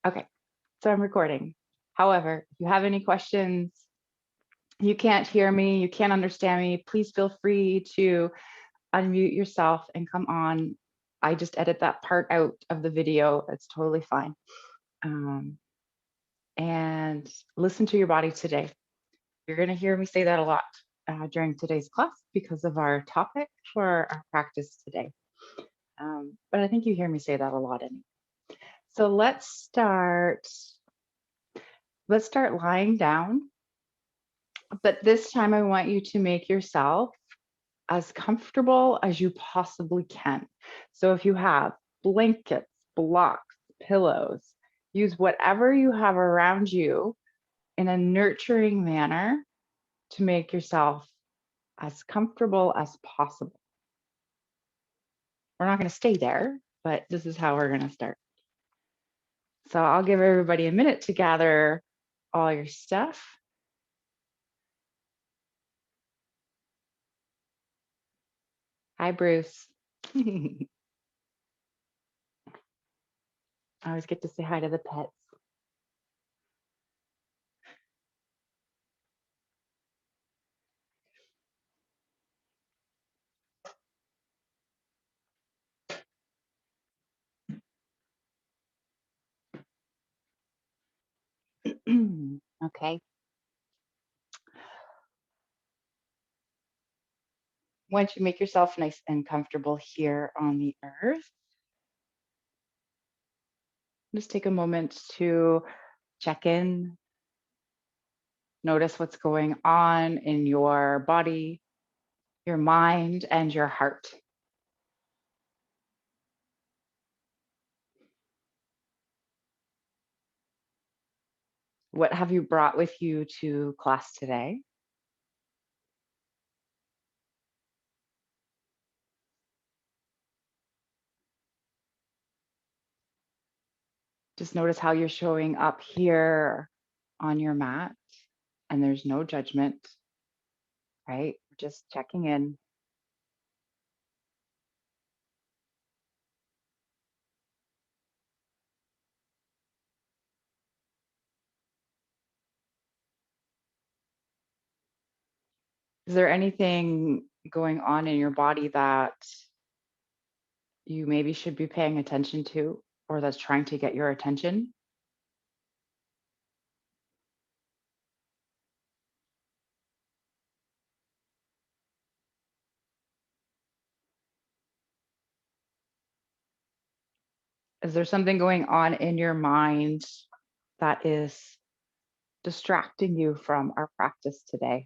Okay, so I'm recording. However, if you have any questions, you can't hear me, you can't understand me, please feel free to unmute yourself and come on. I just edit that part out of the video. It's totally fine. And listen to your body today. You're going to hear me say that a lot during today's class because of our topic for our practice today. But I think you hear me say that a lot anyway. So let's start lying down. But this time I want you to make yourself as comfortable as you possibly can. So if you have blankets, blocks, pillows, use whatever you have around you in a nurturing manner to make yourself as comfortable as possible. We're not going to stay there, but this is how we're going to start. So I'll give everybody a minute to gather all your stuff. Hi, Bruce. I always get to say hi to the pets. Okay. Once you make yourself nice and comfortable here on the earth, just take a moment to check in, notice what's going on in your body, your mind, and your heart. What have you brought with you to class today? Just notice how you're showing up here on your mat, and there's no judgment, right? Just checking in. Is there anything going on in your body that you maybe should be paying attention to or that's trying to get your attention? Is there something going on in your mind that is distracting you from our practice today?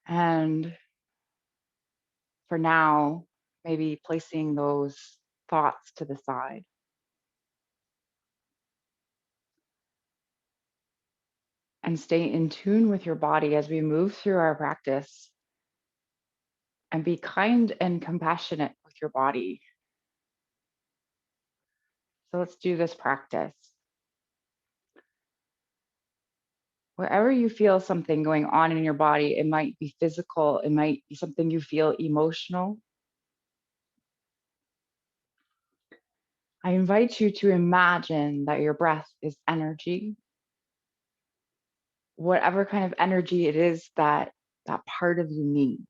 And for now, maybe placing those thoughts to the side. And stay in tune with your body as we move through our practice, and be kind and compassionate with your body. So let's do this practice. Wherever you feel something going on in your body, it might be physical, it might be something you feel emotional. I invite you to imagine that your breath is energy, whatever kind of energy it is that that part of you needs.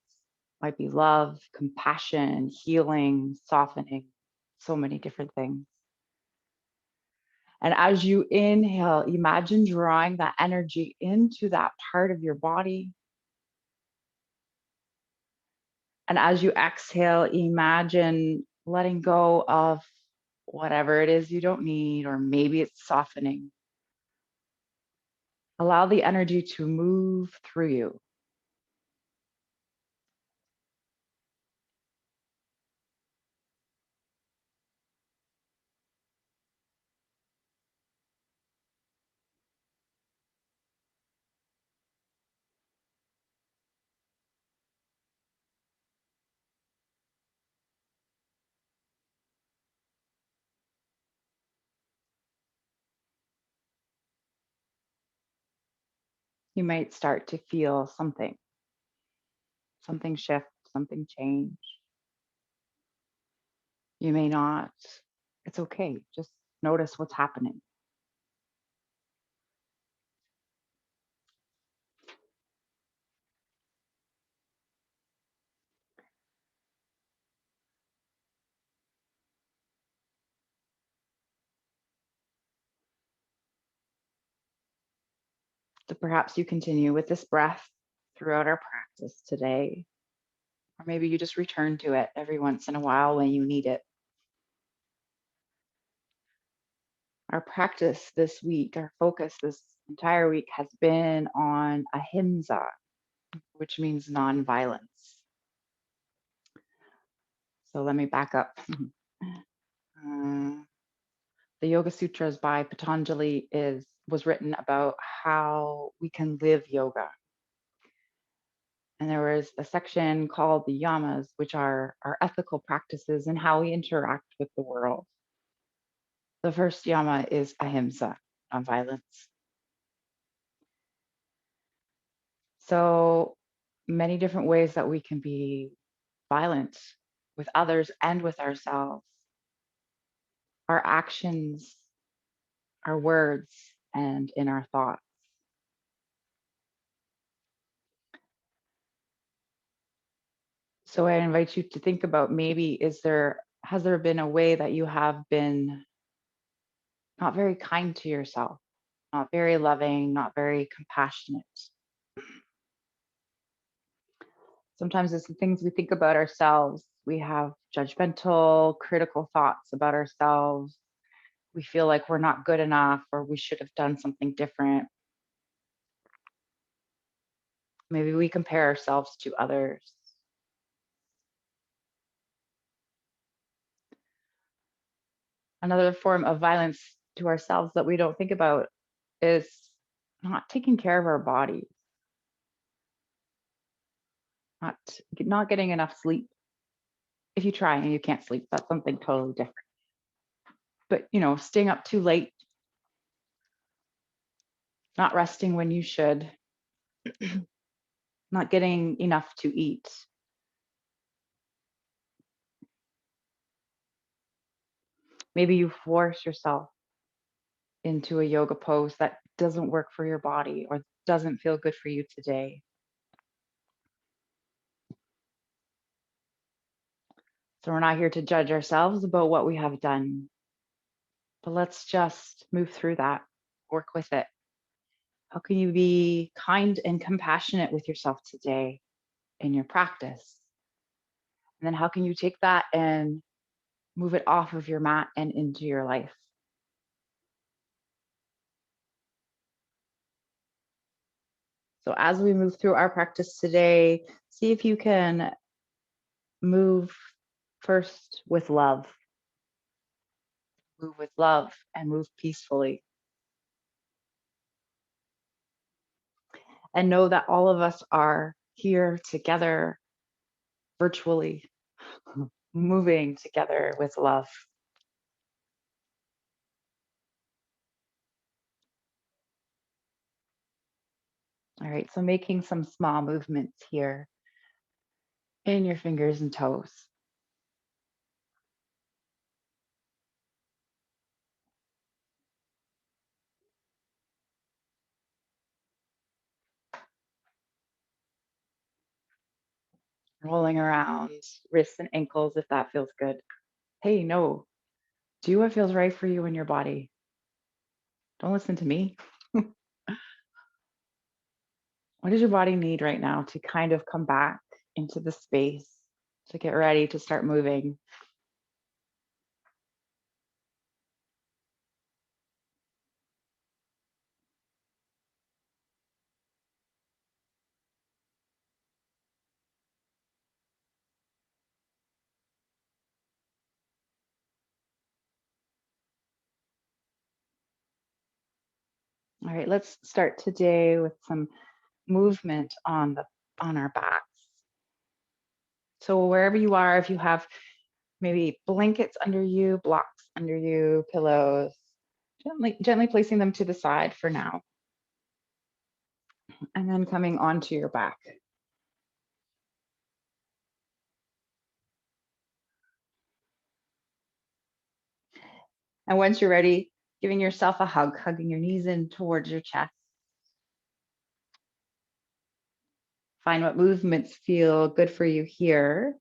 Might be love, compassion, healing, softening, so many different things. And as you inhale, imagine drawing that energy into that part of your body. And as you exhale, imagine letting go of whatever it is you don't need, or maybe it's softening. Allow the energy to move through you. You might start to feel something shift, something change. You may not. It's okay. Just notice what's happening. So perhaps you continue with this breath throughout our practice today, or maybe you just return to it every once in a while when you need it. Our practice this week, our focus this entire week has been on Ahimsa, which means nonviolence. So let me back up. The Yoga Sutras by Patanjali was written about how we can live yoga. And there was a section called the yamas, which are our ethical practices and how we interact with the world. The first yama is ahimsa, nonviolence. So many different ways that we can be violent with others and with ourselves. Our actions, our words, and in our thoughts. So I invite you to think about, maybe has there been a way that you have been not very kind to yourself, not very loving, not very compassionate? Sometimes it's the things we think about ourselves. We have judgmental, critical thoughts about ourselves. We feel like we're not good enough or we should have done something different. Maybe we compare ourselves to others. Another form of violence to ourselves that we don't think about is not taking care of our bodies, not getting enough sleep. If you try and you can't sleep, that's something totally different. But staying up too late, not resting when you should, not getting enough to eat. Maybe you force yourself into a yoga pose that doesn't work for your body or doesn't feel good for you today. So we're not here to judge ourselves about what we have done, but let's just move through that, work with it. How can you be kind and compassionate with yourself today in your practice? And then how can you take that and move it off of your mat and into your life? So as we move through our practice today, see if you can move first with love. Move with love and move peacefully. And know that all of us are here together virtually, moving together with love. All right, so making some small movements here in your fingers and toes. Rolling around wrists and ankles if that feels good. Hey, no, do what feels right for you in your body. Don't listen to me. What does your body need right now to kind of come back into the space to get ready to start moving? All right, let's start today with some movement on our backs. So wherever you are, if you have maybe blankets under you, blocks under you, pillows, gently placing them to the side for now. And then coming onto your back. And once you're ready, giving yourself a hug, hugging your knees in towards your chest. Find what movements feel good for you here.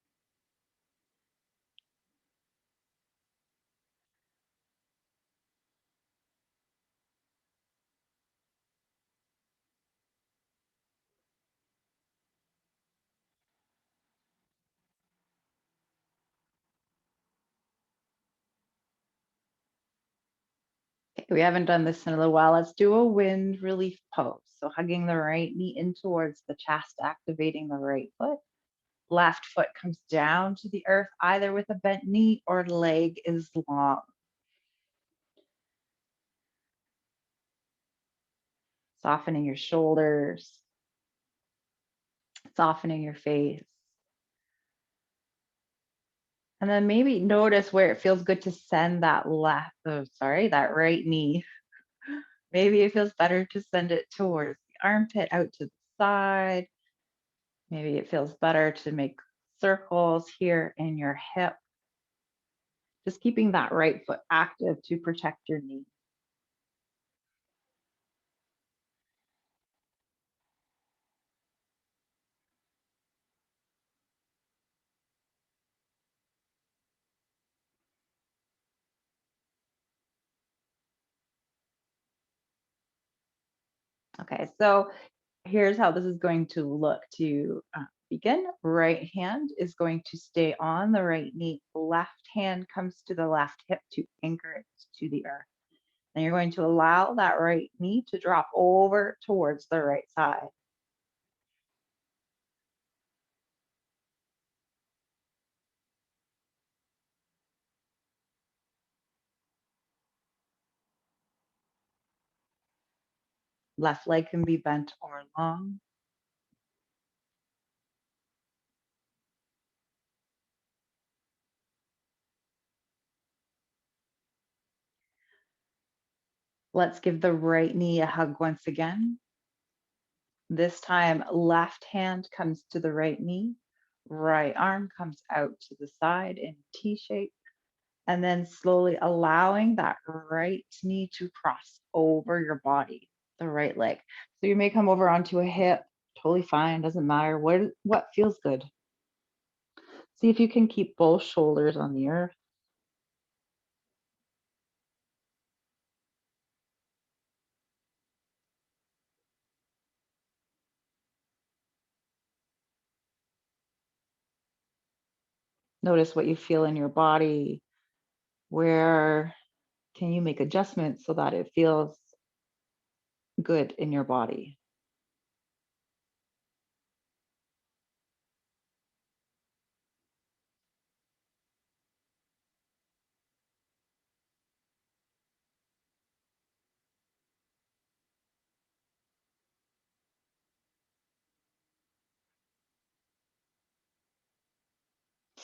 Okay, we haven't done this in a little while. Let's do a wind relief pose. So hugging the right knee in towards the chest, activating the right foot. Left foot comes down to the earth, either with a bent knee or leg is long. Softening your shoulders, softening your face. And then maybe notice where it feels good to send that that right knee. Maybe it feels better to send it towards the armpit, out to the side. Maybe it feels better to make circles here in your hip. Just keeping that right foot active to protect your knee. Okay, so here's how this is going to look to begin. Right hand is going to stay on the right knee. Left hand comes to the left hip to anchor it to the earth. And you're going to allow that right knee to drop over towards the right side. Left leg can be bent or long. Let's give the right knee a hug once again. This time, left hand comes to the right knee, right arm comes out to the side in T shape, and then slowly allowing that right knee to cross over your body, the right leg. So you may come over onto a hip, totally fine, doesn't matter. What feels good? See if you can keep both shoulders on the earth. Notice what you feel in your body. Where can you make adjustments so that it feels good in your body?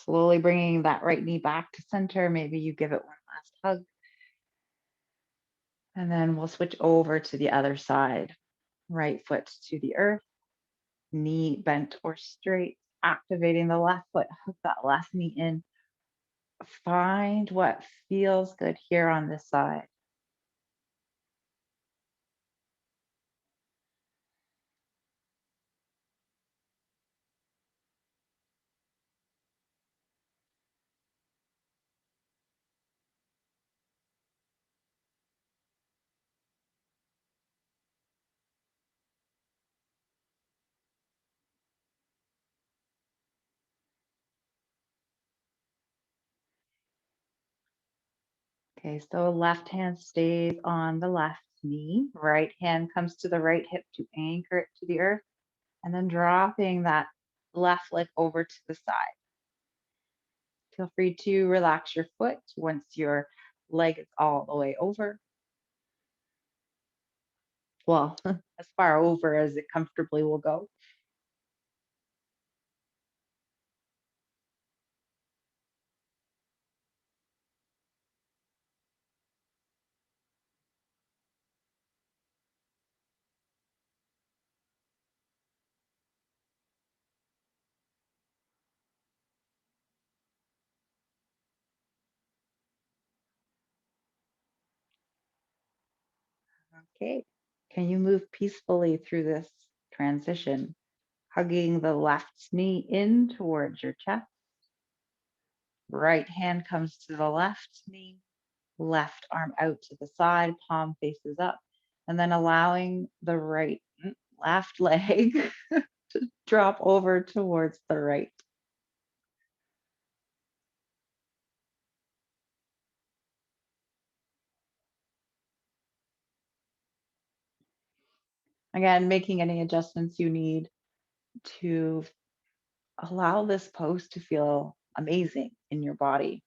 Slowly bringing that right knee back to center. Maybe you give it one last hug. And then we'll switch over to the other side. Right foot to the earth, knee bent or straight, activating the left foot, hook that left knee in. Find what feels good here on this side. Okay, so left hand stays on the left knee, right hand comes to the right hip to anchor it to the earth, and then dropping that left leg over to the side. Feel free to relax your foot once your leg is all the way over. Well, as far over as it comfortably will go. Okay. Can you move peacefully through this transition? Hugging the left knee in towards your chest. Right hand comes to the left knee, left arm out to the side, palm faces up, and then allowing the left leg to drop over towards the right. Again, making any adjustments you need to allow this pose to feel amazing in your body.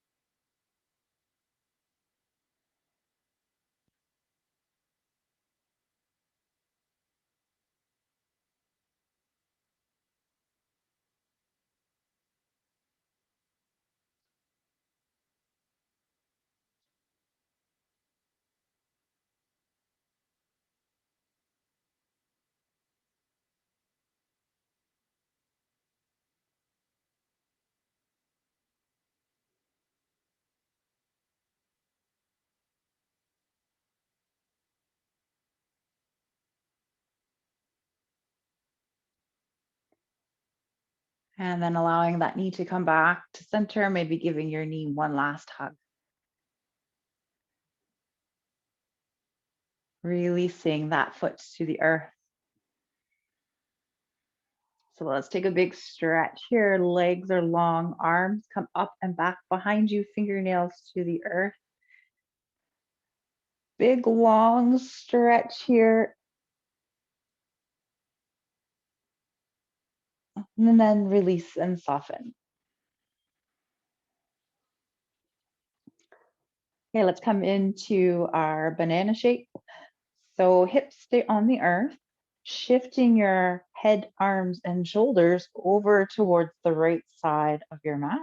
And then allowing that knee to come back to center, maybe giving your knee one last hug. Releasing that foot to the earth. So let's take a big stretch here. Legs are long, arms come up and back behind you, fingernails to the earth. Big long stretch here. And then release and soften. Okay, let's come into our banana shape. So hips stay on the earth, shifting your head, arms, and shoulders over towards the right side of your mat.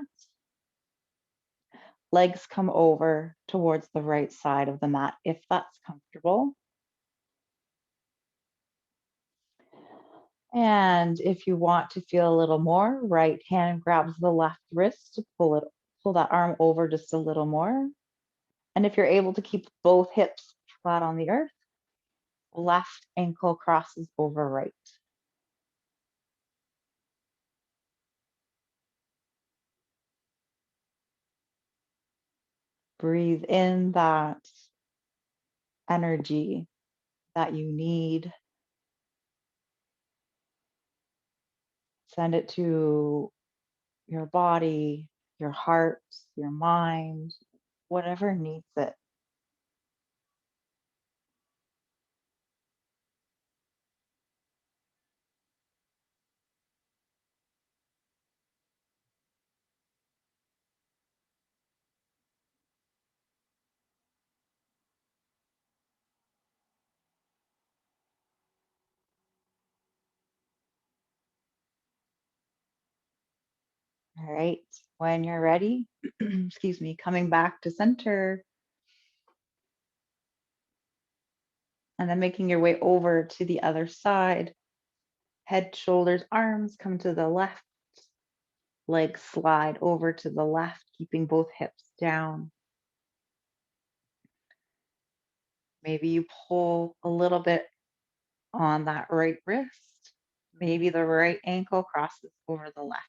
Legs come over towards the right side of the mat if that's comfortable. And if you want to feel a little more, right hand grabs the left wrist to pull that arm over just a little more. And if you're able to keep both hips flat on the earth, left ankle crosses over right. Breathe in that energy that you need. Send it to your body, your heart, your mind, whatever needs it. All right. When you're ready, excuse me, coming back to center and then making your way over to the other side. Head, shoulders, arms come to the left. Legs slide over to the left, keeping both hips down. Maybe you pull a little bit on that right wrist. Maybe the right ankle crosses over the left.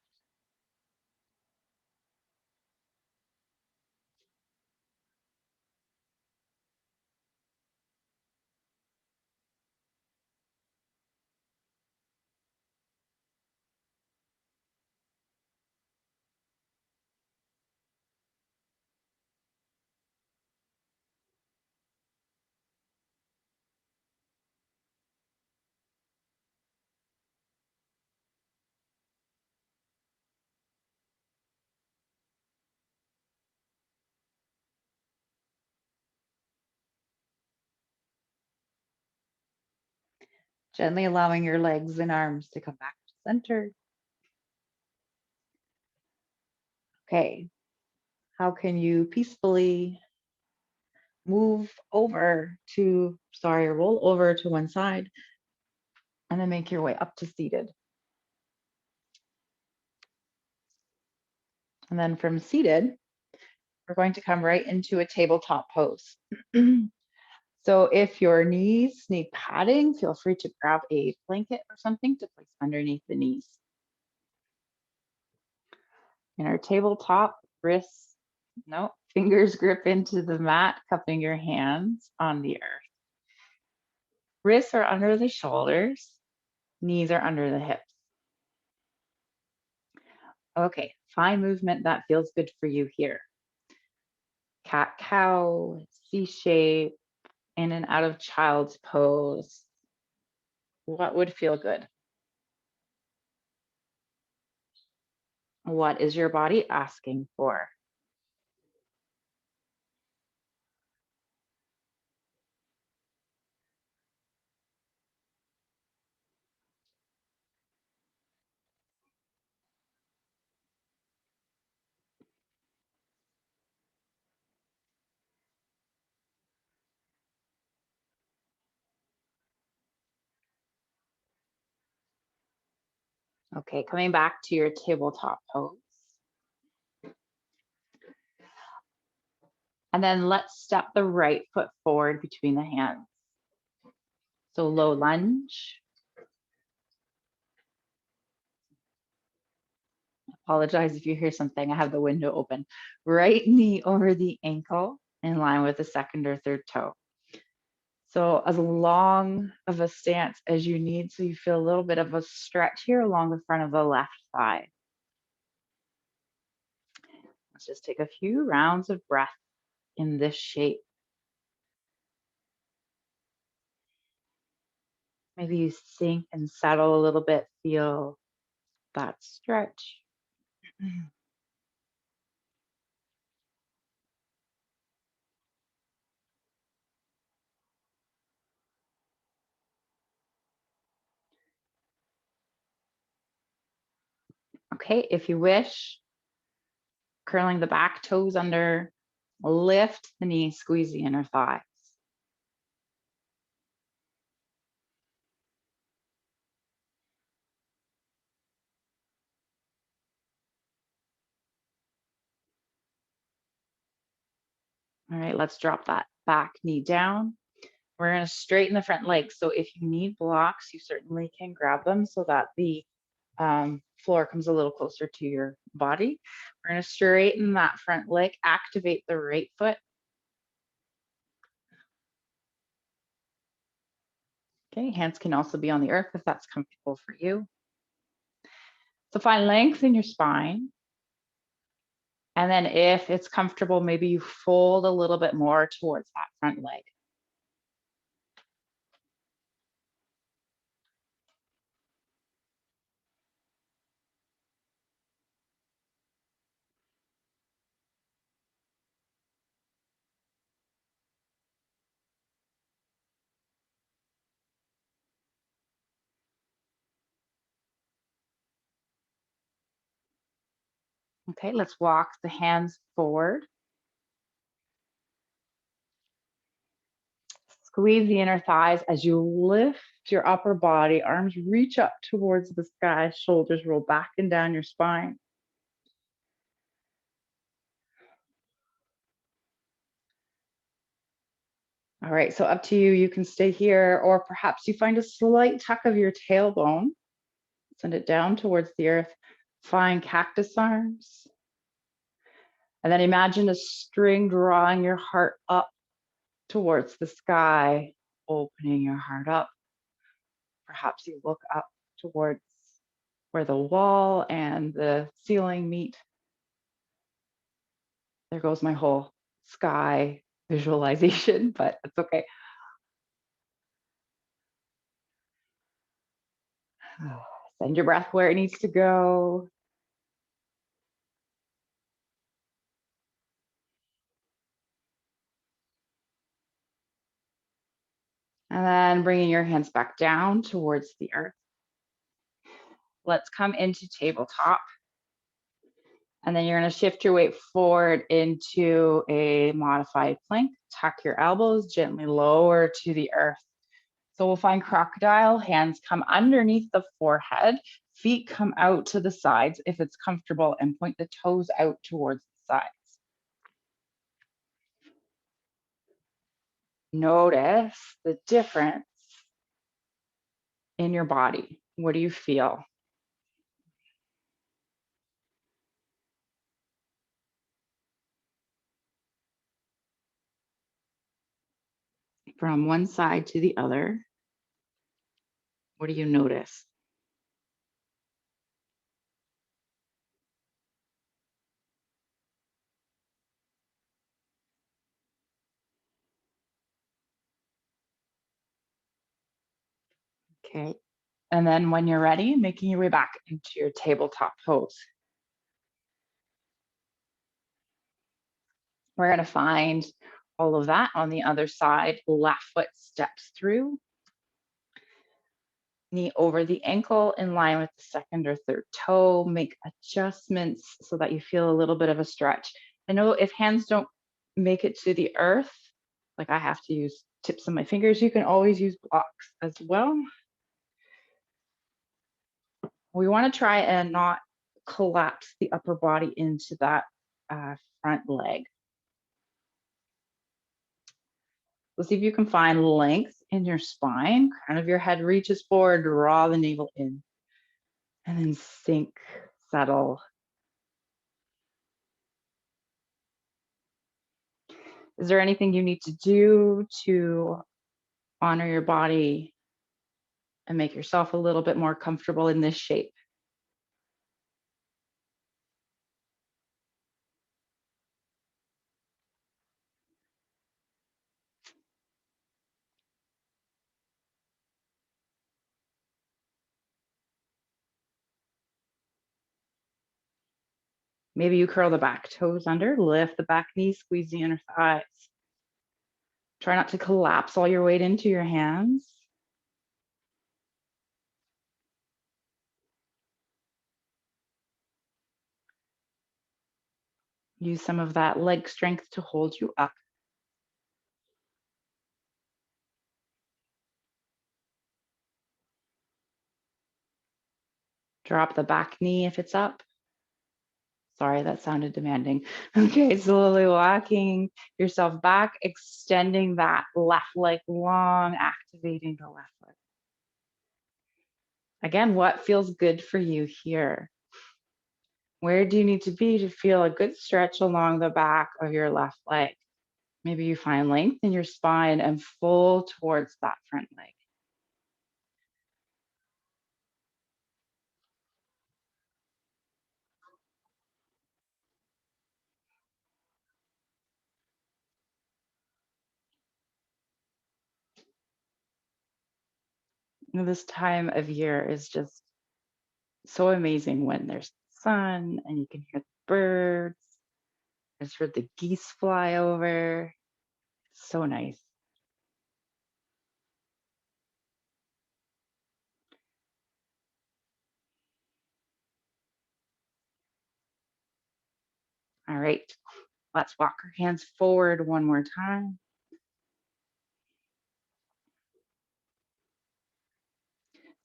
Gently allowing your legs and arms to come back to center. Okay, how can you peacefully roll over to one side and then make your way up to seated. And then from seated, we're going to come right into a tabletop pose. So if your knees need padding, feel free to grab a blanket or something to place underneath the knees. In our tabletop, wrists, no, fingers grip into the mat, cupping your hands on the earth. Wrists are under the shoulders, knees are under the hips. Okay, find movement that feels good for you here. Cat cow, C shape, in and out of child's pose. What would feel good? What is your body asking for? Okay, coming back to your tabletop pose. And then let's step the right foot forward between the hands. So low lunge. Apologize if you hear something. I have the window open. Right knee over the ankle in line with the second or third toe. So as long of a stance as you need, so you feel a little bit of a stretch here along the front of the left thigh. Let's just take a few rounds of breath in this shape. Maybe you sink and settle a little bit, feel that stretch. Okay, if you wish, curling the back toes under, lift the knees, squeeze the inner thighs. All right, let's drop that back knee down. We're going to straighten the front leg. So if you need blocks, you certainly can grab them so that the floor comes a little closer to your body. We're going to straighten that front leg, activate the right foot. Okay, hands can also be on the earth if that's comfortable for you. So find length in your spine. And then if it's comfortable, maybe you fold a little bit more towards that front leg. Okay, let's walk the hands forward. Squeeze the inner thighs as you lift your upper body, arms reach up towards the sky, shoulders roll back and down your spine. All right, so up to you. You can stay here, or perhaps you find a slight tuck of your tailbone. Send it down towards the earth. Find cactus arms. And then imagine a string drawing your heart up towards the sky, opening your heart up. Perhaps you look up towards where the wall and the ceiling meet. There goes my whole sky visualization, but it's okay. Send your breath where it needs to go. And then bringing your hands back down towards the earth. Let's come into tabletop. And then you're going to shift your weight forward into a modified plank. Tuck your elbows gently lower to the earth. So we'll find crocodile. Hands come underneath the forehead. Feet come out to the sides if it's comfortable, and point the toes out towards the sides. Notice the difference in your body. What do you feel? From one side to the other, what do you notice? Okay. And then when you're ready, making your way back into your tabletop pose. We're going to find all of that on the other side. Left foot steps through, knee over the ankle in line with the second or third toe. Make adjustments so that you feel a little bit of a stretch. I know if hands don't make it to the earth, like I have to use tips of my fingers, you can always use blocks as well. We want to try and not collapse the upper body into that front leg. So see if you can find length in your spine. Crown of your head reaches forward, draw the navel in, and then sink, settle. Is there anything you need to do to honor your body and make yourself a little bit more comfortable in this shape? Maybe you curl the back toes under, lift the back knee, squeeze the inner thighs. Try not to collapse all your weight into your hands. Use some of that leg strength to hold you up. Drop the back knee if it's up. Sorry, that sounded demanding. Okay, slowly walking yourself back, extending that left leg long, activating the left foot. Again, what feels good for you here? Where do you need to be to feel a good stretch along the back of your left leg? Maybe you find length in your spine and full towards that front leg. This time of year is just so amazing when there's sun and you can hear the birds. I just heard the geese fly over. So nice. All right, let's walk our hands forward one more time.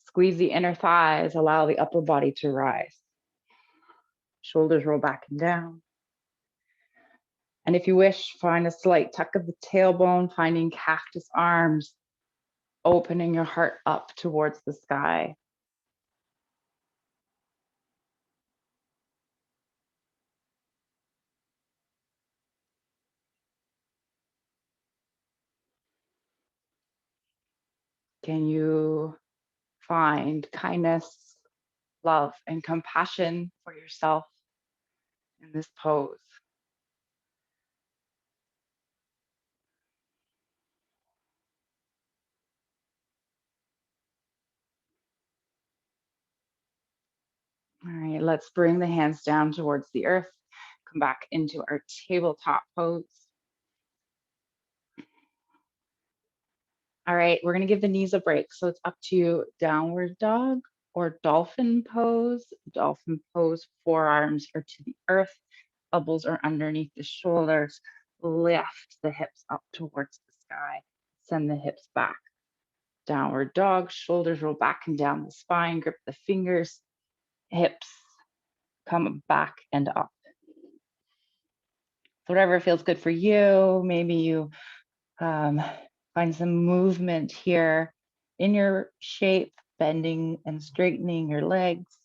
Squeeze the inner thighs, allow the upper body to rise. Shoulders roll back and down. And if you wish, find a slight tuck of the tailbone, finding cactus arms, opening your heart up towards the sky. Can you find kindness, love, and compassion for yourself in this pose? All right, let's bring the hands down towards the earth. Come back into our tabletop pose. All right, we're gonna give the knees a break. So it's up to you, downward dog or dolphin pose. Dolphin pose, forearms are to the earth, elbows are underneath the shoulders. Lift the hips up towards the sky. Send the hips back. Downward dog, shoulders roll back and down the spine, grip the fingers, hips come back and up. So whatever feels good for you. Maybe you Find some movement here in your shape, bending and straightening your legs.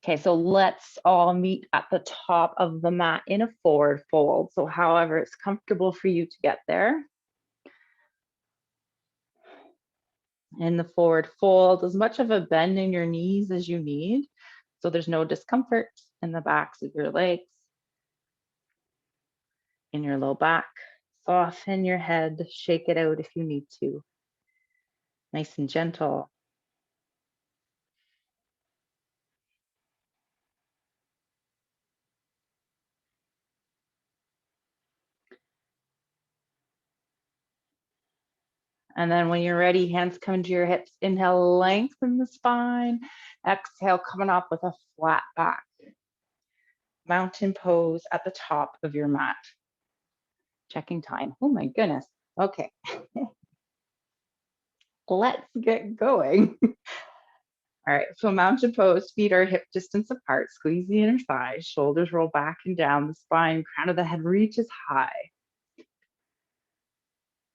Okay, so let's all meet at the top of the mat in a forward fold. So however it's comfortable for you to get there. In the forward fold, as much of a bend in your knees as you need, so there's no discomfort in the backs of your legs, in your low back. Soften your head, shake it out if you need to. Nice and gentle. And then when you're ready, hands come into your hips. Inhale, lengthen the spine. Exhale, coming up with a flat back. Mountain pose at the top of your mat. Checking time. Oh my goodness. Okay. Let's get going. All right, so mountain pose, feet are hip distance apart, squeeze the inner thighs, shoulders roll back and down the spine, crown of the head reaches high.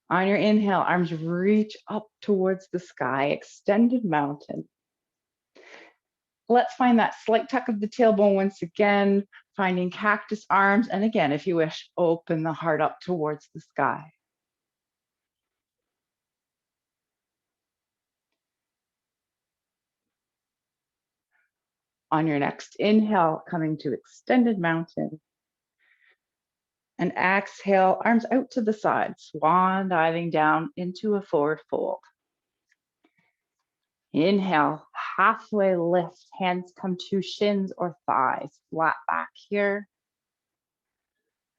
On your inhale, arms reach up towards the sky, extended mountain. Let's find that slight tuck of the tailbone once again, finding cactus arms. And again, if you wish, open the heart up towards the sky. On your next inhale, coming to extended mountain. And exhale, arms out to the side, swan diving down into a forward fold. Inhale, halfway lift, hands come to shins or thighs, flat back here.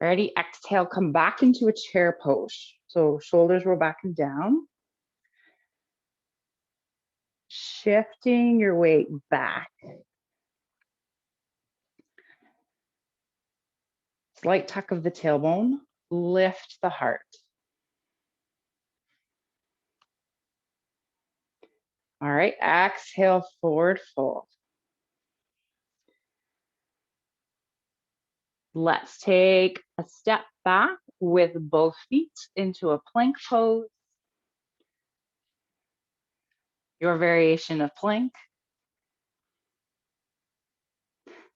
Ready? Exhale, come back into a chair pose. So shoulders roll back and down. Shifting your weight back. Slight tuck of the tailbone, lift the heart. All right, exhale, forward fold. Let's take a step back with both feet into a plank pose. Your variation of plank.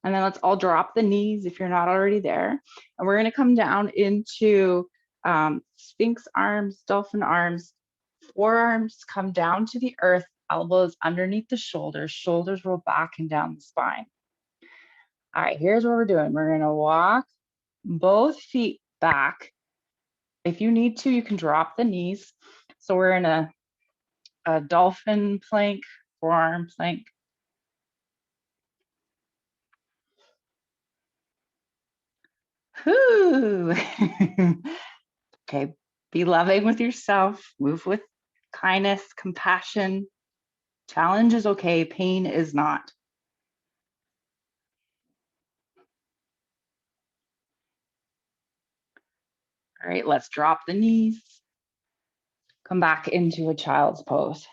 And then let's all drop the knees if you're not already there. And we're gonna come down into Sphinx arms, dolphin arms, forearms come down to the earth, elbows underneath the shoulders, shoulders roll back and down the spine. All right, here's what we're doing. We're gonna walk both feet back. If you need to, you can drop the knees. So we're in a dolphin plank, forearm plank. Whoo. Okay, be loving with yourself, move with kindness, compassion. Challenge is okay, pain is not. All right, let's drop the knees. Come back into a child's pose.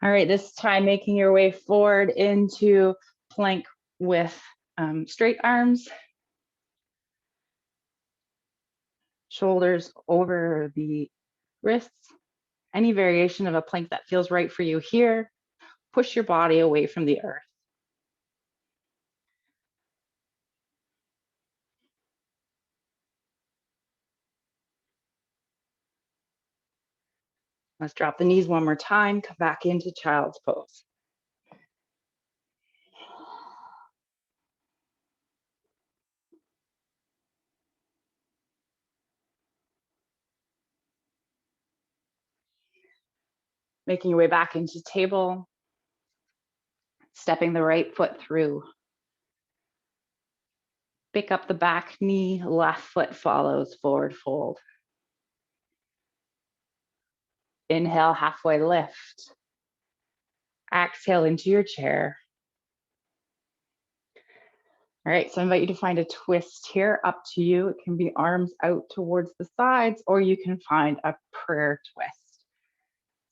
All right, this time making your way forward into plank with straight arms. Shoulders over the wrists. Any variation of a plank that feels right for you here. Push your body away from the earth. Let's drop the knees one more time, come back into child's pose. Making your way back into table, stepping the right foot through. Pick up the back knee, left foot follows, forward fold. Inhale, halfway lift. Exhale into your chair. All right, so I invite you to find a twist here, up to you. It can be arms out towards the sides, or you can find a prayer twist.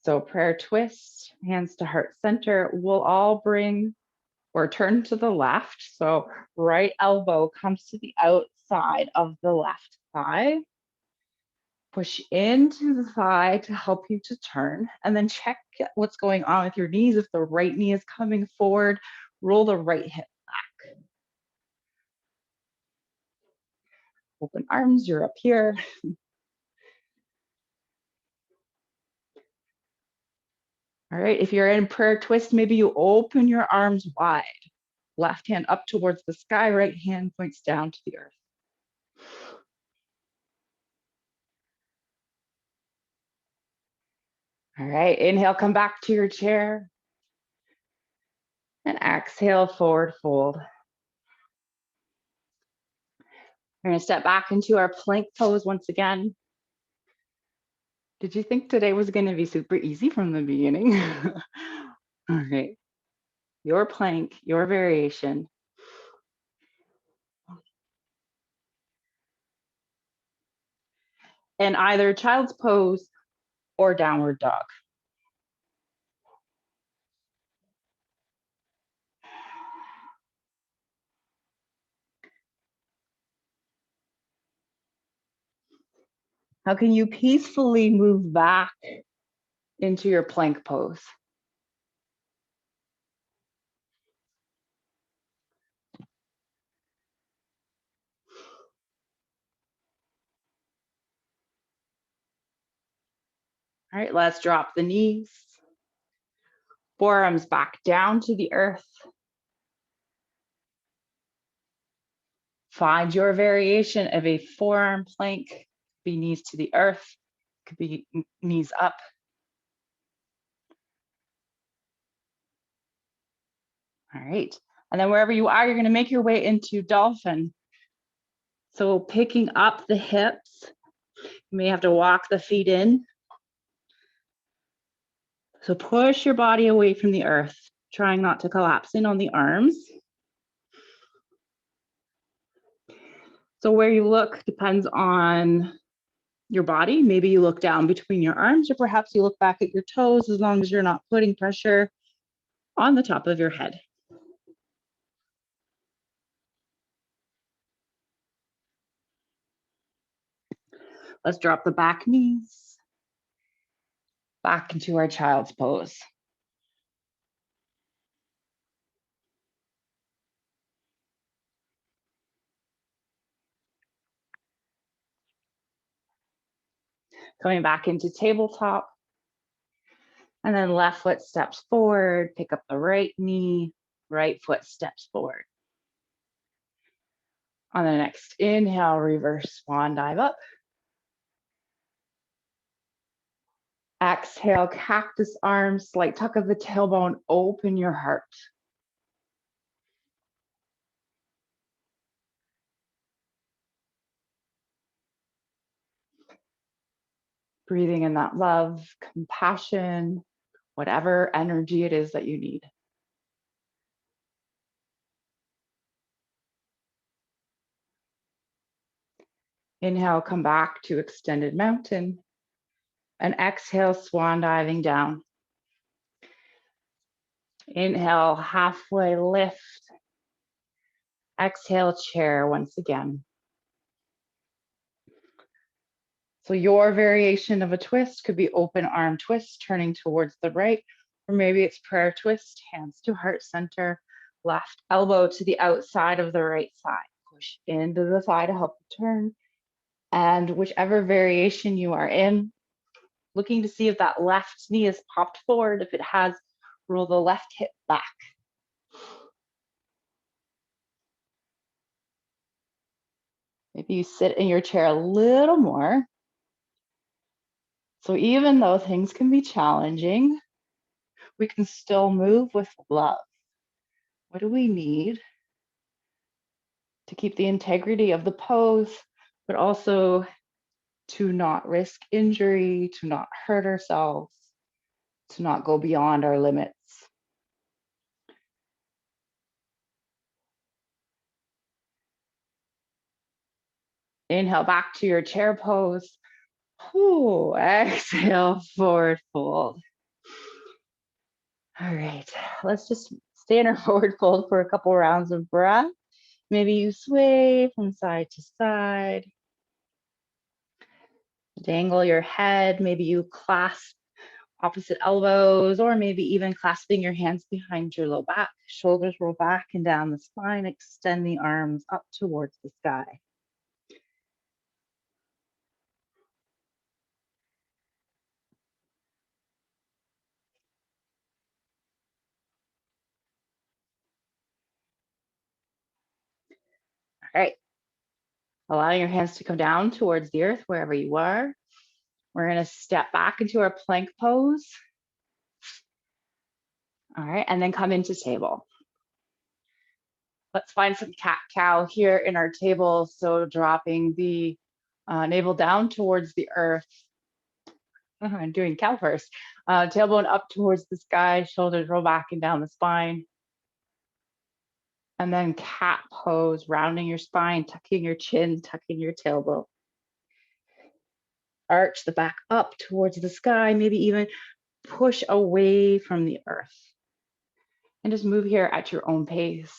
So prayer twist, hands to heart center. We'll all bring or turn to the left. So right elbow comes to the outside of the left thigh. Push into the thigh to help you to turn, and then check what's going on with your knees. If the right knee is coming forward, roll the right hip back. Open arms, you're up here. All right, if you're in prayer twist, maybe you open your arms wide. Left hand up towards the sky, right hand points down to the earth. All right, inhale, come back to your chair. And exhale, forward fold. We're gonna step back into our plank pose once again. Did you think today was gonna be super easy from the beginning? All right, your plank, your variation. And either child's pose or downward dog. How can you peacefully move back into your plank pose? All right, let's drop the knees. Forearms back down to the earth. Find your variation of a forearm plank. Could be knees to the earth, could be knees up. All right, and then wherever you are, you're gonna make your way into dolphin. So picking up the hips, you may have to walk the feet in. So push your body away from the earth, trying not to collapse in on the arms. So where you look depends on your body. Maybe you look down between your arms, or perhaps you look back at your toes, as long as you're not putting pressure on the top of your head. Let's drop the back knees back into our child's pose. Coming back into tabletop. And then left foot steps forward, pick up the right knee, right foot steps forward. On the next inhale, reverse swan dive up. Exhale, cactus arms, slight tuck of the tailbone, open your heart. Breathing in that love, compassion, whatever energy it is that you need. Inhale, come back to extended mountain. And exhale, swan diving down. Inhale, halfway lift. Exhale, chair once again. So your variation of a twist could be open arm twist, turning towards the right, or maybe it's prayer twist, hands to heart center, left elbow to the outside of the right thigh. Push into the thigh to help you turn. And whichever variation you are in, looking to see if that left knee is popped forward. If it has, roll the left hip back. Maybe you sit in your chair a little more. So even though things can be challenging, we can still move with love. What do we need to keep the integrity of the pose, but also to not risk injury, to not hurt ourselves, to not go beyond our limits. Inhale back to your chair pose. Ooh, exhale, forward fold. All right, let's just stay in our forward fold for a couple rounds of breath. Maybe you sway from side to side. Dangle your head. Maybe you clasp opposite elbows, or maybe even clasping your hands behind your low back. Shoulders roll back and down the spine. Extend the arms up towards the sky. All right. Allowing your hands to come down towards the earth wherever you are. We're going to step back into our plank pose. All right, and then come into table. Let's find some cat-cow here in our table. So dropping the navel down towards the earth. I'm doing cow first. Tailbone up towards the sky, shoulders roll back and down the spine. And then cat pose, rounding your spine, tucking your chin, tucking your tailbone. Arch the back up towards the sky, maybe even push away from the earth. And just move here at your own pace.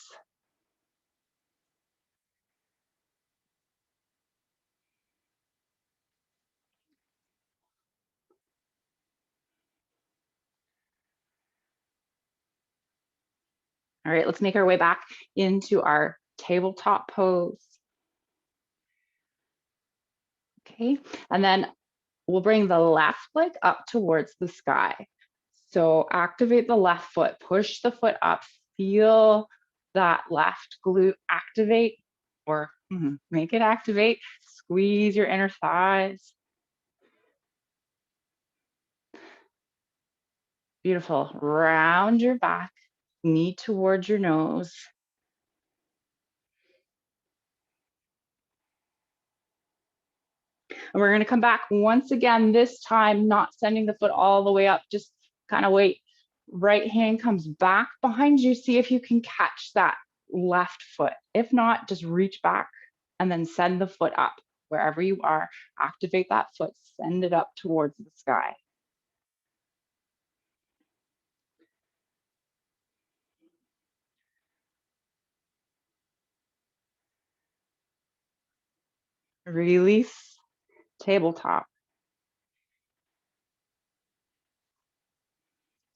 All right, let's make our way back into our tabletop pose. Okay, and then we'll bring the left leg up towards the sky. So activate the left foot, push the foot up, feel that left glute activate, or make it activate. Squeeze your inner thighs. Beautiful. Round your back, knee towards your nose. And we're going to come back once again, this time not sending the foot all the way up, just kind of wait. Right hand comes back behind you. See if you can catch that left foot. If not, just reach back and then send the foot up wherever you are. Activate that foot, send it up towards the sky. Release, tabletop.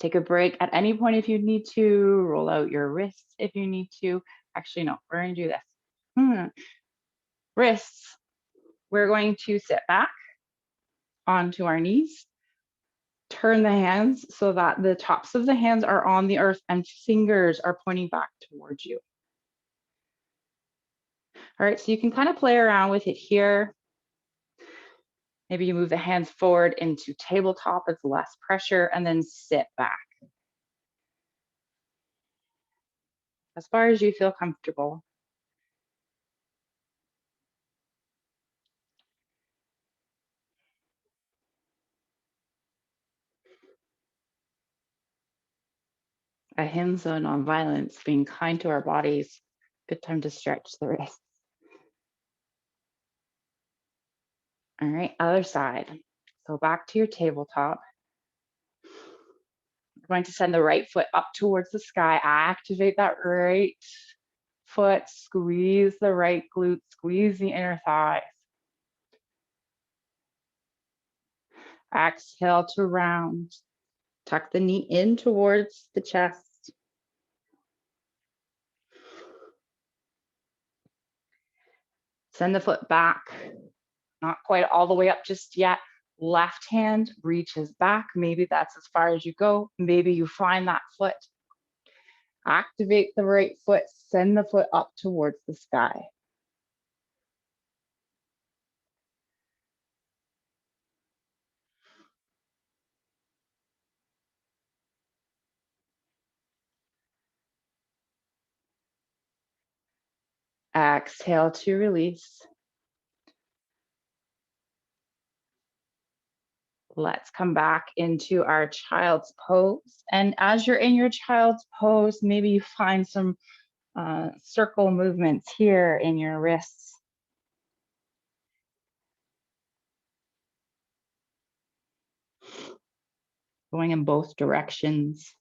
Take a break at any point if you need to. Roll out your wrists if you need to. Actually, no, we're going to do this. Wrists. We're going to sit back onto our knees. Turn the hands so that the tops of the hands are on the earth and fingers are pointing back towards you. All right, so you can kind of play around with it here. Maybe you move the hands forward into tabletop with less pressure and then sit back. As far as you feel comfortable. Ahimsa, nonviolence, being kind to our bodies. Good time to stretch the wrists. All right, other side. So back to your tabletop. We're going to send the right foot up towards the sky. Activate that right foot. Squeeze the right glute. Squeeze the inner thighs. Exhale to round. Tuck the knee in towards the chest. Send the foot back. Not quite all the way up just yet. Left hand reaches back. Maybe that's as far as you go. Maybe you find that foot. Activate the right foot. Send the foot up towards the sky. Exhale to release. Let's come back into our child's pose. And as you're in your child's pose, maybe you find some circle movements here in your wrists. Going in both directions.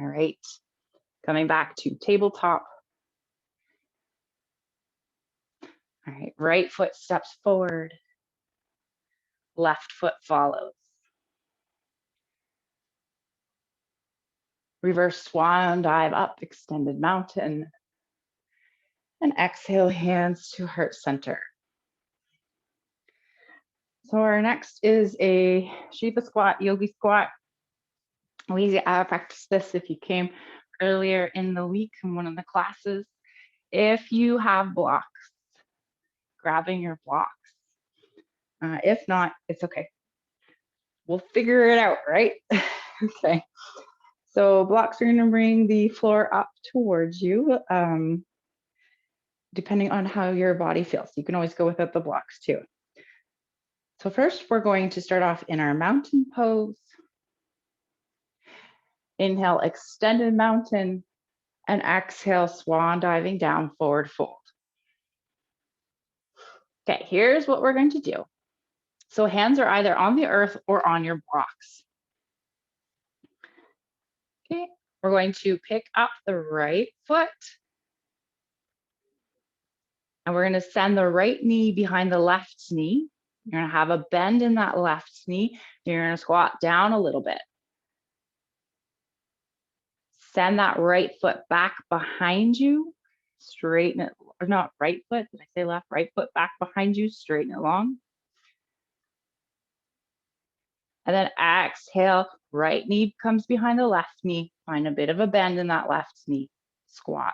All right, coming back to tabletop. All right, right foot steps forward, left foot follows. Reverse swan dive up, extended mountain. And exhale, hands to heart center. So our next is a Shiva squat, yogi squat. We practice this if you came earlier in the week in one of the classes. If you have blocks, grabbing your blocks. If not, it's okay. We'll figure it out, right? Okay. So blocks are going to bring the floor up towards you, depending on how your body feels. You can always go without the blocks too. So first, we're going to start off in our mountain pose. Inhale, extended mountain, and exhale, swan diving down, forward fold. Okay, here's what we're going to do. So hands are either on the earth or on your blocks. Okay, we're going to pick up the right foot, and we're going to send the right knee behind the left knee. You're going to have a bend in that left knee. You're going to squat down a little bit. Send that right foot back behind you. Straighten it, or not right foot, did I say left? Right foot back behind you, straighten it long. And then exhale, right knee comes behind the left knee. Find a bit of a bend in that left knee. Squat.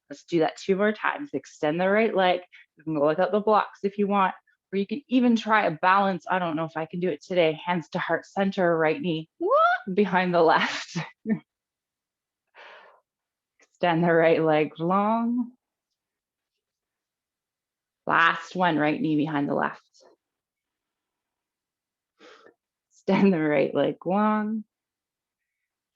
Let's do that 2 more times. Extend the right leg. You can go without the blocks if you want, or you can even try a balance. I don't know if I can do it today. Hands to heart center, right knee behind the left. Extend the right leg long. Last one, right knee behind the left. Extend the right leg long.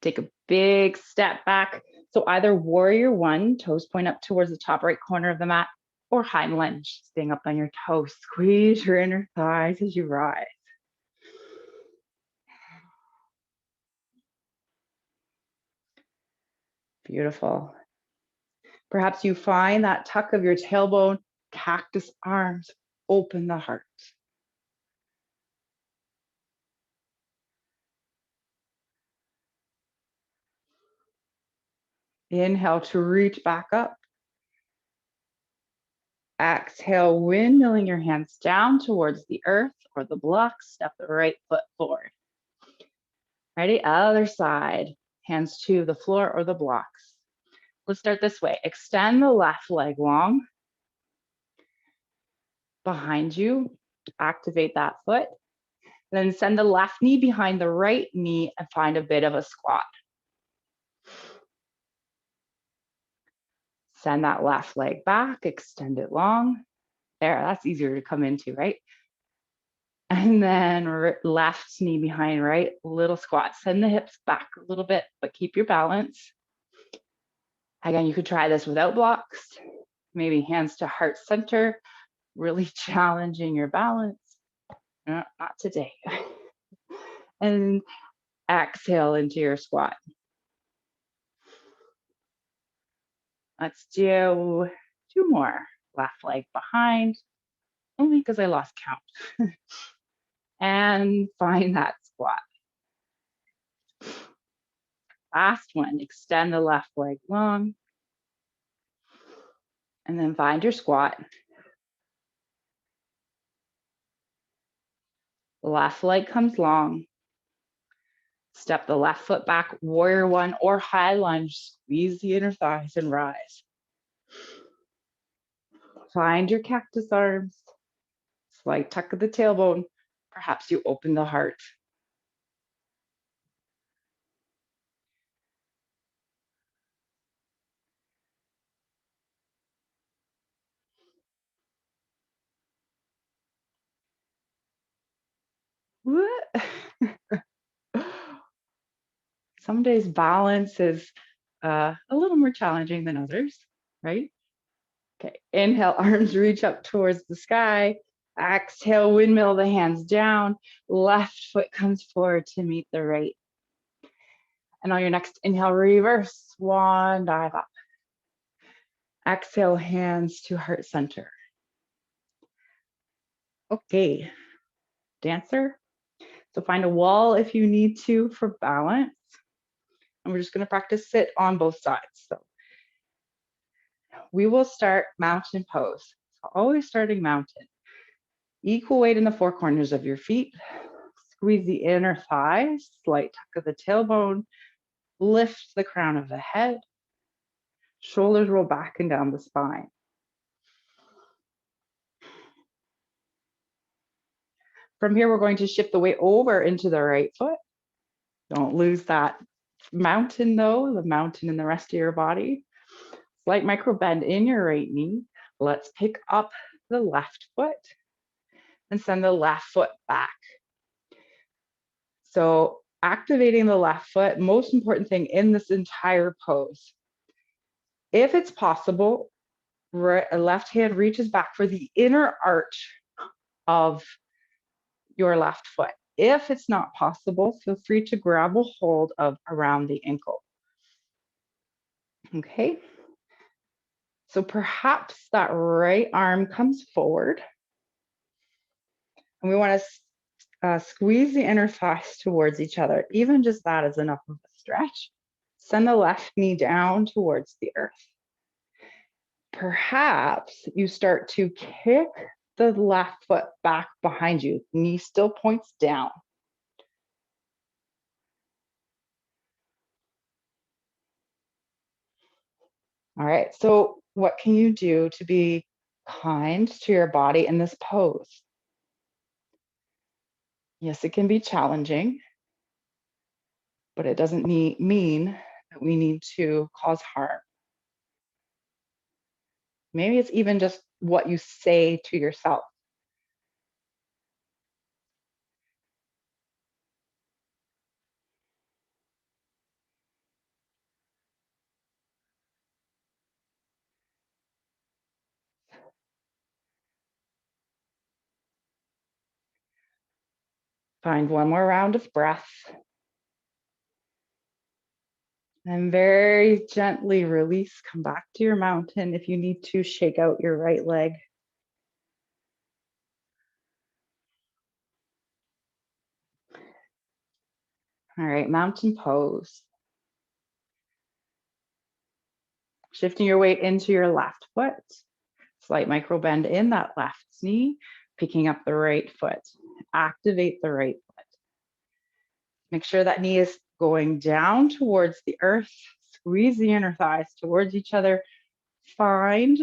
Take a big step back. So either warrior one, toes point up towards the top right corner of the mat, or high lunge, staying up on your toes. Squeeze your inner thighs as you rise. Beautiful. Perhaps you find that tuck of your tailbone, cactus arms, open the heart. Inhale to reach back up. Exhale, windmilling your hands down towards the earth or the blocks. Step the right foot forward. Ready? Other side. Hands to the floor or the blocks. Let's start this way. Extend the left leg long behind you. Activate that foot. Then send the left knee behind the right knee and find a bit of a squat. Send that left leg back, extend it long. There, that's easier to come into, right? And then left knee behind right, little squat. Send the hips back a little bit, but keep your balance. Again, you could try this without blocks. Maybe hands to heart center, really challenging your balance. No, not today. And exhale into your squat. Let's do 2 more. Left leg behind, only because I lost count. And find that squat. Last one, extend the left leg long. And then find your squat. Left leg comes long. Step the left foot back, warrior one or high lunge. Squeeze the inner thighs and rise. Find your cactus arms. Slight tuck of the tailbone. Perhaps you open the heart. What? Some days balance is a little more challenging than others, right? Okay, inhale, arms reach up towards the sky. Exhale, windmill the hands down. Left foot comes forward to meet the right. And on your next inhale, reverse swan dive up. Exhale, hands to heart center. Okay, dancer. So find a wall if you need to for balance. And we're just going to practice sit on both sides. So we will start mountain pose. So always starting mountain. Equal weight in the four corners of your feet. Squeeze the inner thighs, slight tuck of the tailbone. Lift the crown of the head. Shoulders roll back and down the spine. From here, we're going to shift the weight over into the right foot. Don't lose that mountain though, the mountain in the rest of your body. Slight micro bend in your right knee. Let's pick up the left foot and send the left foot back. So activating the left foot, most important thing in this entire pose. If it's possible, left hand reaches back for the inner arch of your left foot. If it's not possible, feel free to grab a hold of around the ankle. Okay. So perhaps that right arm comes forward. And we want to squeeze the inner thighs towards each other. Even just that is enough of a stretch. Send the left knee down towards the earth. Perhaps you start to kick the left foot back behind you. Knee still points down. All right, so what can you do to be kind to your body in this pose? Yes, it can be challenging, but it doesn't mean that we need to cause harm. Maybe it's even just what you say to yourself. Find one more round of breath. And very gently release, come back to your mountain. If you need to, shake out your right leg. All right, mountain pose. Shifting your weight into your left foot. Slight micro bend in that left knee, picking up the right foot. Activate the right foot. Make sure that knee is going down towards the earth. Squeeze the inner thighs towards each other. Find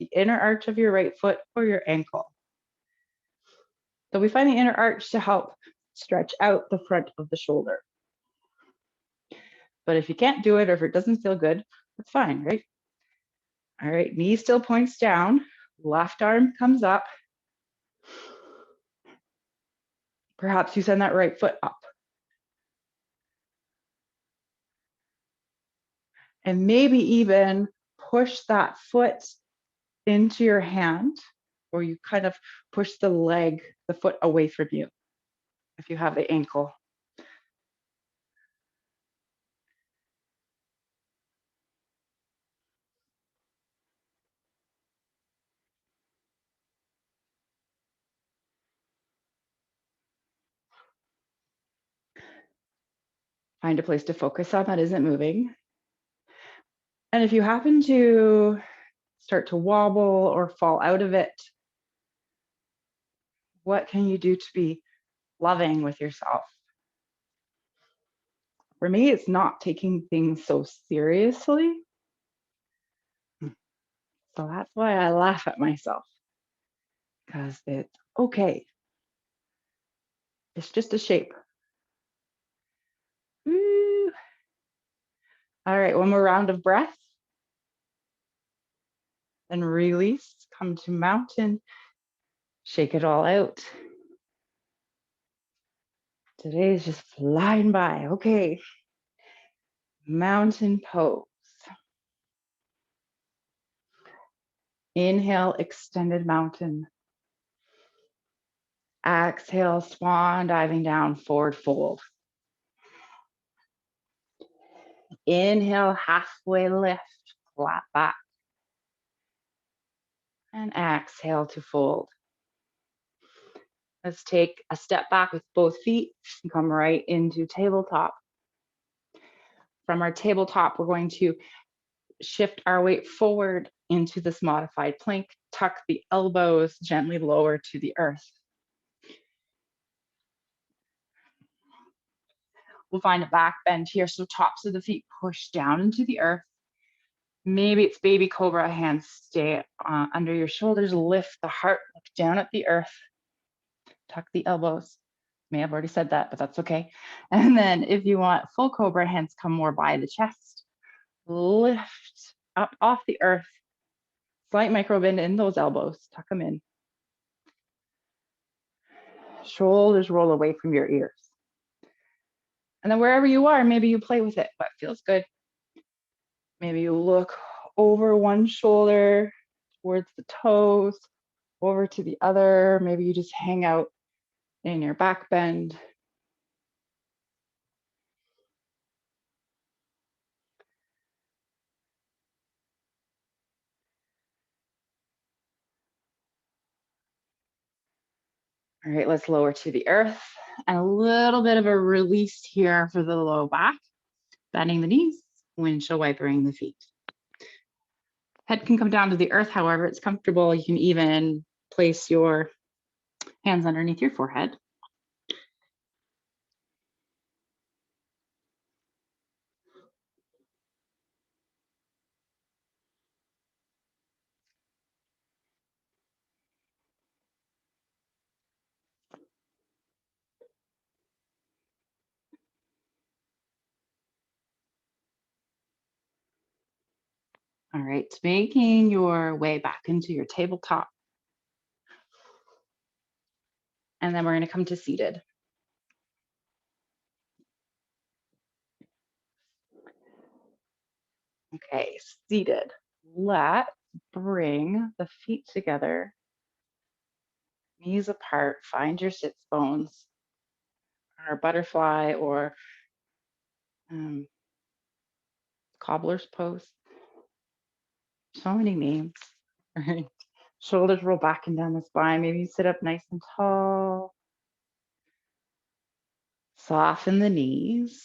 the inner arch of your right foot or your ankle. So we find the inner arch to help stretch out the front of the shoulder. But if you can't do it or if it doesn't feel good, that's fine, right? All right, knee still points down. Left arm comes up. Perhaps you send that right foot up. And maybe even push that foot into your hand, or you kind of push the leg, the foot away from you if you have the ankle. Find a place to focus on that isn't moving. And if you happen to start to wobble or fall out of it, what can you do to be loving with yourself? For me, it's not taking things so seriously. So that's why I laugh at myself, because it's okay. It's just a shape. Woo. All right, one more round of breath. Then release, come to mountain, shake it all out. Today is just flying by. Okay. Mountain pose. Inhale, extended mountain. Exhale, swan diving down, forward fold. Inhale, halfway lift, flat back. And exhale to fold. Let's take a step back with both feet and come right into tabletop. From our tabletop, we're going to shift our weight forward into this modified plank. Tuck the elbows gently lower to the earth. We'll find a back bend here, so tops of the feet push down into the earth. Maybe it's baby cobra, hands stay under your shoulders, lift the heart, look down at the earth, tuck the elbows. May have already said that, but that's okay. And then if you want full cobra, hands come more by the chest, lift up off the earth, slight micro bend in those elbows, tuck them in. Shoulders roll away from your ears. And then wherever you are, maybe you play with it, what feels good. Maybe you look over one shoulder towards the toes, over to the other. Maybe you just hang out in your back bend. All right, let's lower to the earth. And a little bit of a release here for the low back. Bending the knees, windshield wipering the feet. Head can come down to the earth, however it's comfortable. You can even place your hands underneath your forehead. All right, making your way back into your tabletop. And then we're going to come to seated. Okay, seated. Let's bring the feet together, knees apart, find your sits bones, or butterfly, or cobbler's pose. So many names, right? Shoulders roll back and down the spine. Maybe you sit up nice and tall. Soften the knees.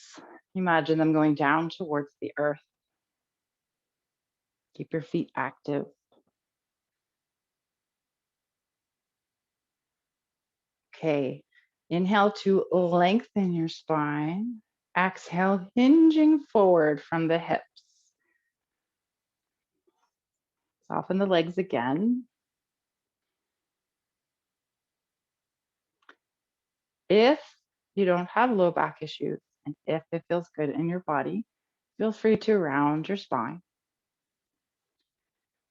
Imagine them going down towards the earth. Keep your feet active. Okay, inhale to lengthen your spine. Exhale, hinging forward from the hips. Soften the legs again. If you don't have low back issues, and if it feels good in your body, feel free to round your spine.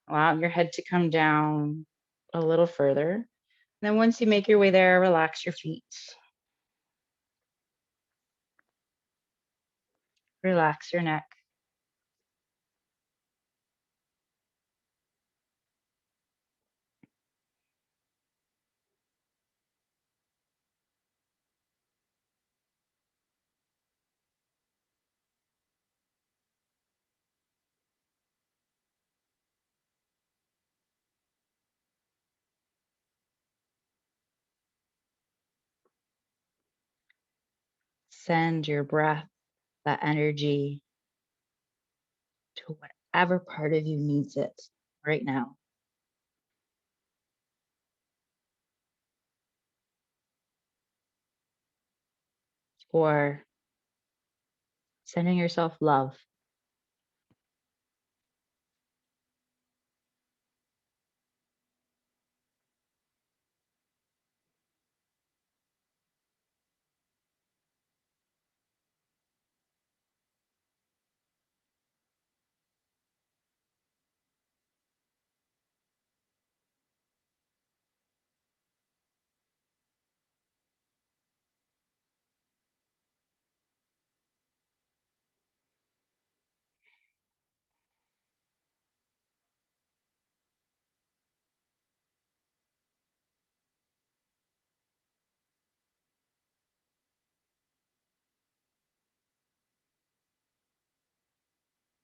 Allow your head to come down a little further. Then once you make your way there, relax your feet. Relax your neck. Send your breath, that energy, to whatever part of you needs it right now. Or sending yourself love.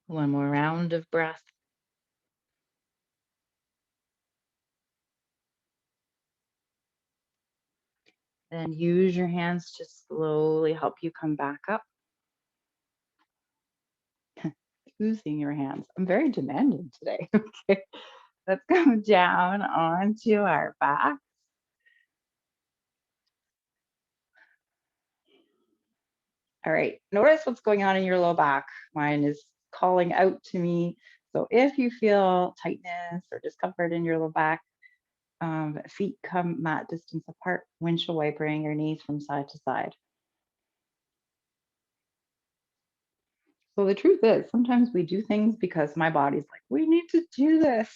One more round of breath. Then use your hands to slowly help you come back up. Using your hands. I'm very demanding today. Okay. Let's come down onto our back. All right. Notice what's going on in your low back. Mine is calling out to me. So if you feel tightness or discomfort in your low back, feet come mat distance apart, windshield wipering your knees from side to side. So the truth is, sometimes we do things because my body's like, we need to do this.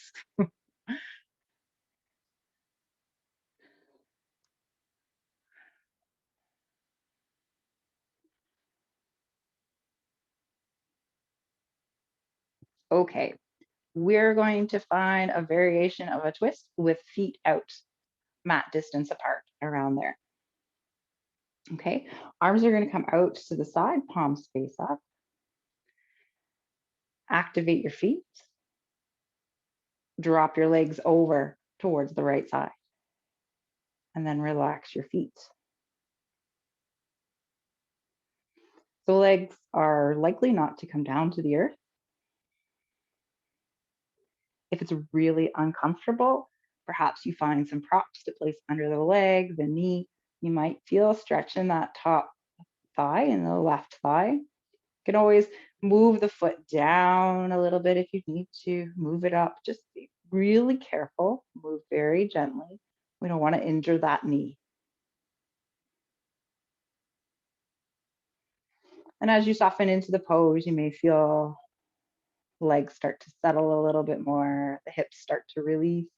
Okay, we're going to find a variation of a twist with feet out, mat distance apart around there. Okay, arms are going to come out to the side, palms face up. Activate your feet. Drop your legs over towards the right side. And then relax your feet. The legs are likely not to come down to the earth. If it's really uncomfortable, perhaps you find some props to place under the leg, the knee. You might feel a stretch in that top thigh and the left thigh. You can always move the foot down a little bit if you need to, move it up. Just be really careful, move very gently. We don't want to injure that knee. And as you soften into the pose, you may feel legs start to settle a little bit more, the hips start to release.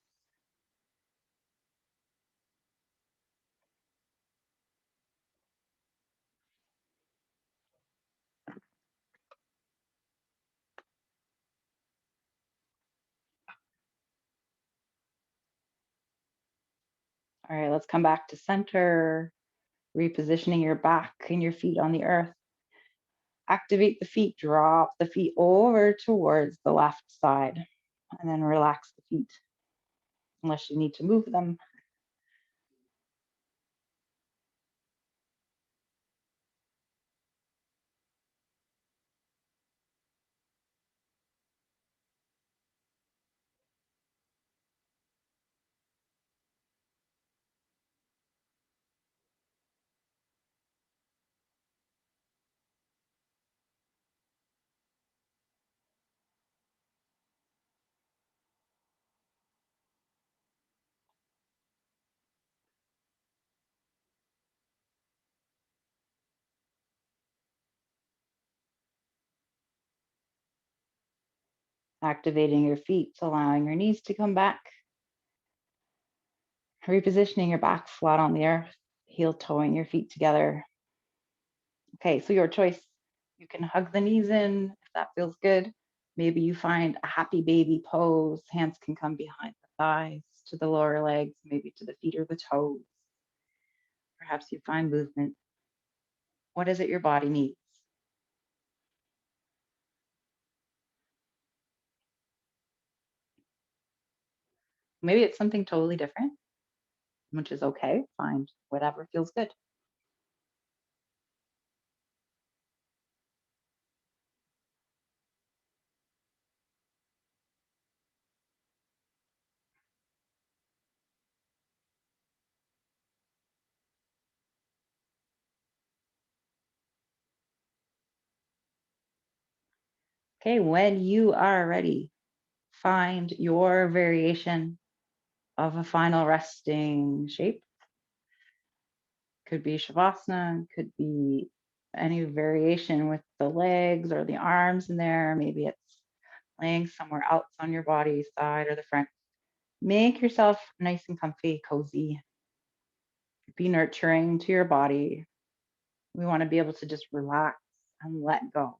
All right, let's come back to center, repositioning your back and your feet on the earth. Activate the feet, drop the feet over towards the left side, and then relax the feet unless you need to move them. Activating your feet, allowing your knees to come back. Repositioning your back flat on the earth, heel toeing your feet together. Okay, so your choice. You can hug the knees in if that feels good. Maybe you find a happy baby pose. Hands can come behind the thighs, to the lower legs, maybe to the feet or the toes. Perhaps you find movement. What is it your body needs? Maybe it's something totally different, which is okay. Find whatever feels good. Okay, when you are ready, find your variation of a final resting shape. Could be Shavasana, could be any variation with the legs or the arms in there. Maybe it's laying somewhere else on your body, side or the front. Make yourself nice and comfy, cozy. Be nurturing to your body. We want to be able to just relax and let go.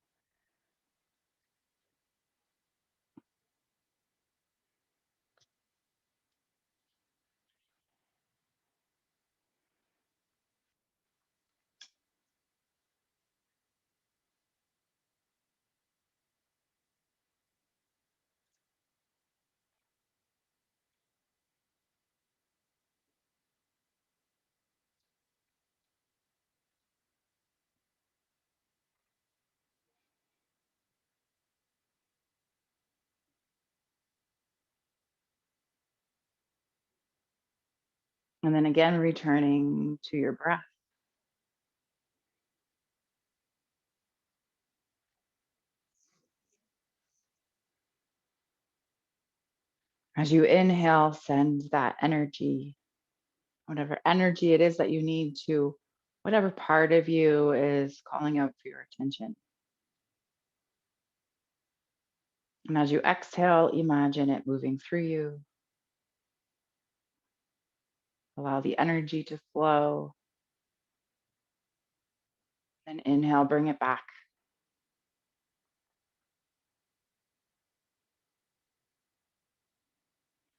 And then again, returning to your breath. As you inhale, send that energy, whatever energy it is that you need, to whatever part of you is calling out for your attention. And as you exhale, imagine it moving through you. Allow the energy to flow. Then inhale, bring it back.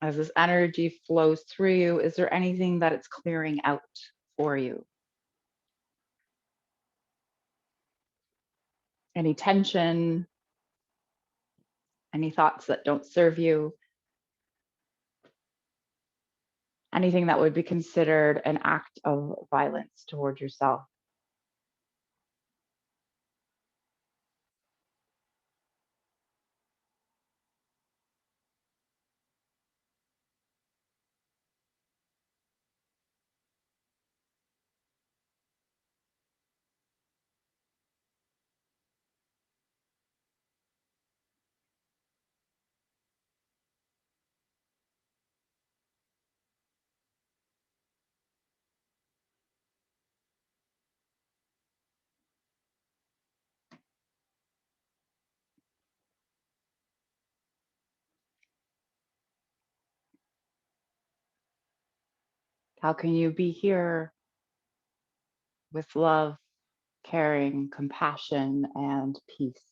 As this energy flows through you, is there anything that it's clearing out for you? Any tension, any thoughts that don't serve you, anything that would be considered an act of violence toward yourself? How can you be here with love, caring, compassion, and peace?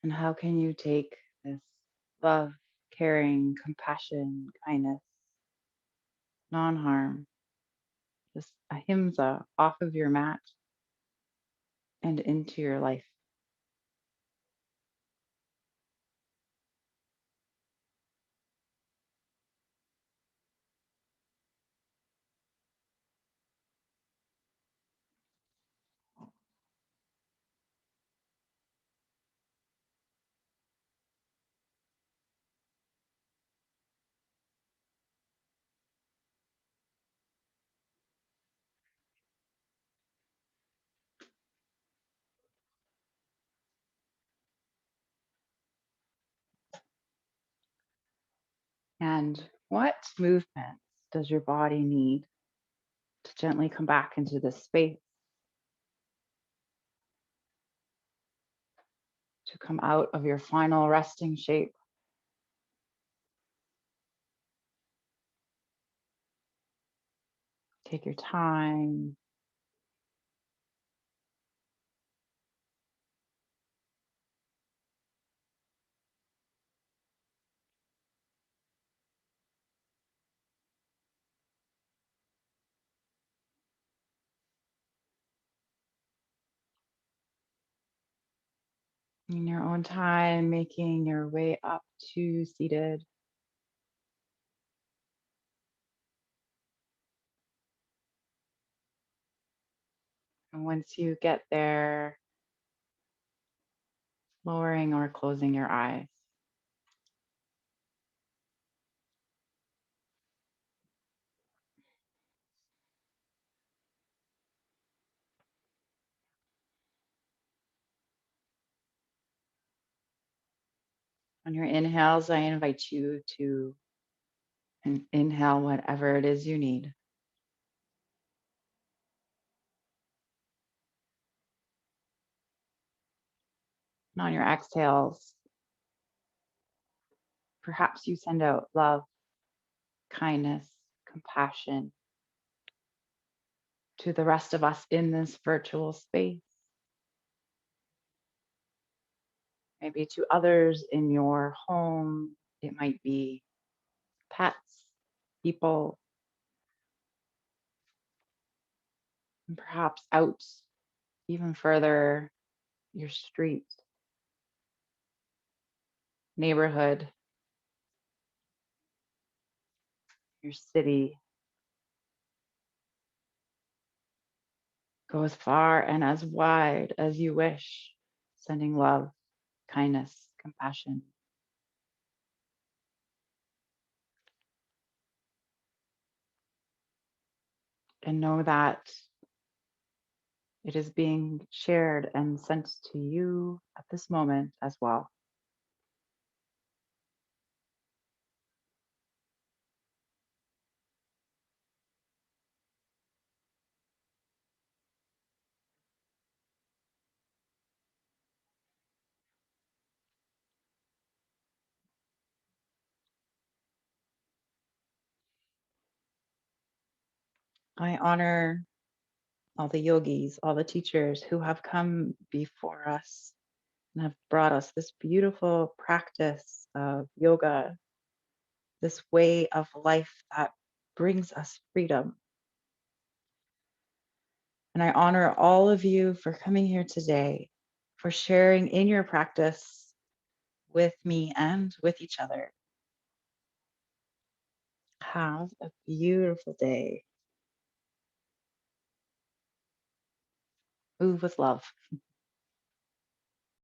And how can you take this love, caring, compassion, kindness, non harm, this ahimsa off of your mat and into your life? And what movements does your body need to gently come back into this space, to come out of your final resting shape? Take your time. In your own time, making your way up to seated. And once you get there, lowering or closing your eyes. On your inhales, I invite you to inhale whatever it is you need. And on your exhales, perhaps you send out love, kindness, compassion to the rest of us in this virtual space, maybe to others in your home. It might be pets, people, and perhaps out even further, your street, neighborhood, your city. Go as far and as wide as you wish, sending love, kindness, compassion. And know that it is being shared and sent to you at this moment as well. I honor all the yogis, all the teachers who have come before us and have brought us this beautiful practice of yoga, this way of life that brings us freedom. And I honor all of you for coming here today, for sharing in your practice with me and with each other. Have a beautiful day. Move with love.